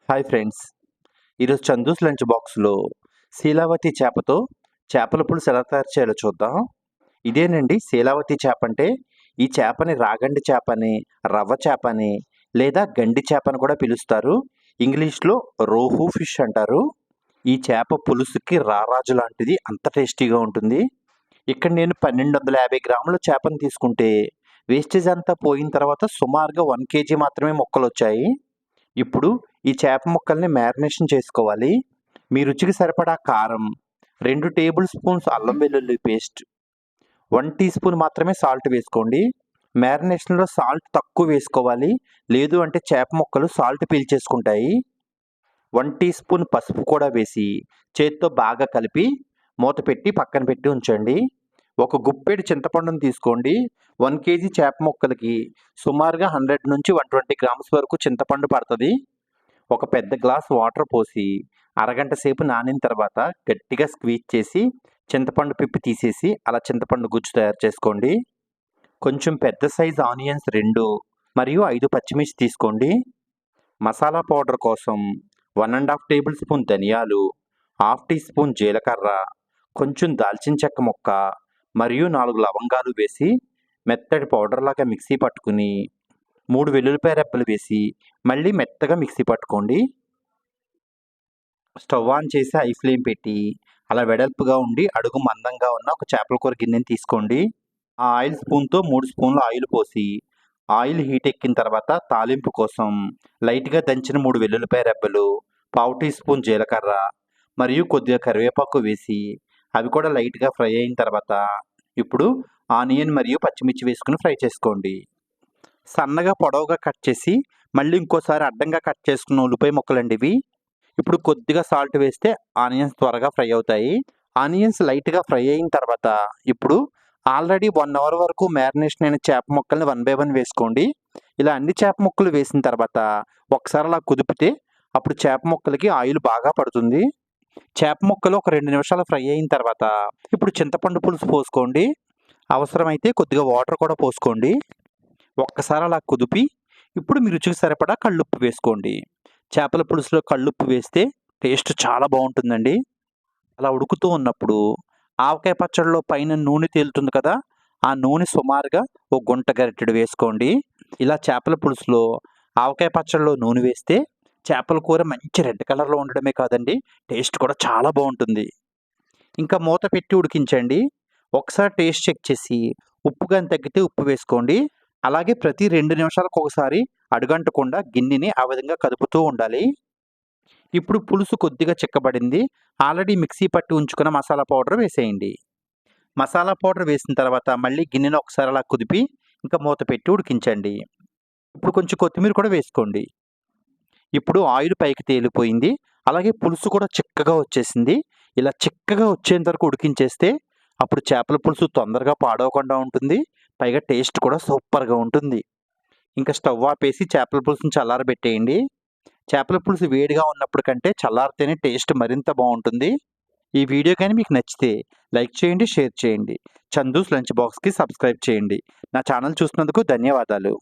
Hi friends. ఈరోజు Chandu's lunch బాక్స్లో శీలావతి చేపతో చేపల పులుసు ఎలా తయారు చేయాలో చూద్దాం. ఇదేనండి శీలావతి చేప అంటే. ఈ చేపని రాగండి చేపని, రవ్వ చేపని లేదా గండి చేపని కూడా పిలుస్తారు. ఇంగ్లీష్లో రోహు ఫిష్ అంటారు. ఈ చేప పులుసుకి రారాజు లాంటిది, అంత టేస్టీగా ఉంటుంది. ఇక్కడ నేను 1250 గ్రాముల చేపను తీసుకుంటే వేస్టేజ్ అంతా పోయిన తర్వాత సుమారుగా 1 కేజీ మాత్రమే ముక్కలు వచ్చాయి. ఇప్పుడు ఈ చేప ముక్కల్ని మ్యారినేషన్ చేసుకోవాలి. మీ రుచికి సరిపడా కారం, 2 టేబుల్ స్పూన్స్ అల్లం వెల్లుల్లి పేస్ట్, 1 టీ స్పూన్ మాత్రమే సాల్ట్ వేసుకోండి. మ్యారినేషన్లో సాల్ట్ తక్కువ వేసుకోవాలి, లేదు అంటే చేప ముక్కలు సాల్ట్ పీల్చేసుకుంటాయి. 1 టీ స్పూన్ పసుపు కూడా వేసి చేత్తో బాగా కలిపి మూత పెట్టి పక్కన పెట్టి ఉంచండి. ఒక గుప్పెడు చింతపండును తీసుకోండి. 1 కేజీ చేప ముక్కలకి సుమారుగా 100 నుంచి 120 గ్రామ్స్ వరకు చింతపండు పడుతుంది. ఒక పెద్ద గ్లాస్ వాటర్ పోసి అరగంట సేపు నానిన తర్వాత గట్టిగా స్క్వీజ్ చేసి చింతపండు పిప్పి తీసేసి అలా చింతపండు గుజ్జు తయారు చేసుకోండి. కొంచెం పెద్ద సైజ్ ఆనియన్స్ 2 మరియు 5 పచ్చిమిర్చి తీసుకోండి. మసాలా పౌడర్ కోసం 1½ టేబుల్ స్పూన్ ధనియాలు, హాఫ్ టీ స్పూన్ జీలకర్ర, కొంచెం దాల్చిన చెక్క ముక్క మరియు 4 లవంగాలు వేసి మెత్తటి పౌడర్ లాగా మిక్సీ పట్టుకుని 3 వెల్లుల్లిపాయ రెబ్బలు వేసి మళ్ళీ మెత్తగా మిక్సీ పట్టుకోండి. స్టవ్ ఆన్ చేసి హై ఫ్లేమ్ పెట్టి అలా వెడల్పుగా ఉండి అడుగు మందంగా ఉన్న ఒక చేపల కూర గిన్నెని తీసుకోండి. ఆ ఆయిల్ స్పూన్తో 3 స్పూన్ల ఆయిల్ పోసి ఆయిల్ హీట్ ఎక్కిన తర్వాత తాలింపు కోసం లైట్గా దంచిన 3 వెల్లుల్లిపాయ రెబ్బలు, పావు టీ స్పూన్ జీలకర్ర మరియు కొద్దిగా కరివేపాకు వేసి అవి కూడా లైట్గా ఫ్రై అయిన తర్వాత ఇప్పుడు ఆనియన్ మరియు పచ్చిమిర్చి వేసుకుని ఫ్రై చేసుకోండి. సన్నగా పొడవుగా కట్ చేసి మళ్ళీ ఇంకోసారి అడ్డంగా కట్ చేసుకున్న ఉల్లిపాయ ముక్కలండి ఇవి. ఇప్పుడు కొద్దిగా సాల్ట్ వేస్తే ఆనియన్స్ త్వరగా ఫ్రై అవుతాయి. ఆనియన్స్ లైట్గా ఫ్రై అయిన తర్వాత ఇప్పుడు ఆల్రెడీ 1 అవర్ వరకు మ్యారినేషన్ అయిన చేప ముక్కల్ని 1 బై 1 వేసుకోండి. ఇలా అన్ని చేప ముక్కలు వేసిన తర్వాత ఒకసారి అలా కుదిపితే అప్పుడు చేప ముక్కలకి ఆయిల్ బాగా పడుతుంది. చేప ముక్కలు ఒక 2 నిమిషాలు ఫ్రై అయిన తర్వాత ఇప్పుడు చింతపండు పులుసు పోసుకోండి. అవసరమైతే కొద్దిగా వాటర్ కూడా పోసుకోండి. ఒక్కసారి అలా కుదిపి ఇప్పుడు మీ రుచికి సరిపడా కళ్ళుప్పు వేసుకోండి. చేపల పులుసులో కళ్ళుప్పు వేస్తే టేస్ట్ చాలా బాగుంటుందండి. అలా ఉడుకుతూ ఉన్నప్పుడు ఆవకాయ పచ్చడిలో పైన నూనె తేలుతుంది కదా, ఆ నూనె సుమారుగా ఒక గుంట గరిటెడు వేసుకోండి. ఇలా చేపల పులుసులో ఆవకాయ పచ్చడిలో నూనె వేస్తే చేపల కూర మంచి రెడ్ కలర్లో ఉండడమే కాదండి, టేస్ట్ కూడా చాలా బాగుంటుంది. ఇంకా మూత పెట్టి ఉడికించండి. ఒకసారి టేస్ట్ చెక్ చేసి ఉప్పు కానీ తగ్గితే ఉప్పు వేసుకోండి. అలాగే ప్రతి 2 నిమిషాలకు ఒకసారి అడుగంటకుండా గిన్నెని ఆ విధంగా కదుపుతూ ఉండాలి. ఇప్పుడు పులుసు కొద్దిగా చిక్కబడింది. ఆల్రెడీ మిక్సీ పట్టి ఉంచుకున్న మసాలా పౌడర్ వేసేయండి. మసాలా పౌడర్ వేసిన తర్వాత మళ్ళీ గిన్నెని ఒకసారి అలా కుదిపి ఇంకా మూత పెట్టి ఉడికించండి. ఇప్పుడు కొంచెం కొత్తిమీర కూడా వేసుకోండి. ఇప్పుడు ఆయిల్ పైకి తేలిపోయింది. అలాగే పులుసు కూడా చిక్కగా వచ్చేసింది. ఇలా చిక్కగా వచ్చేంత వరకు ఉడికించేస్తే అప్పుడు చేపల పులుసు తొందరగా పాడవకుండా ఉంటుంది. పైగా టేస్ట్ కూడా సూపర్గా ఉంటుంది. ఇంకా స్టవ్ ఆపేసి చేపల పులుసుని చల్లారబెట్టేయండి. చేపల పులుసు వేడిగా ఉన్నప్పుడు కంటే చల్లారితేనే టేస్ట్ మరింత బాగుంటుంది. ఈ వీడియో కానీ మీకు నచ్చితే లైక్ చేయండి, షేర్ చేయండి. చందూస్ లంచ్ బాక్స్కి సబ్స్క్రైబ్ చేయండి. నా ఛానల్ చూసినందుకు ధన్యవాదాలు.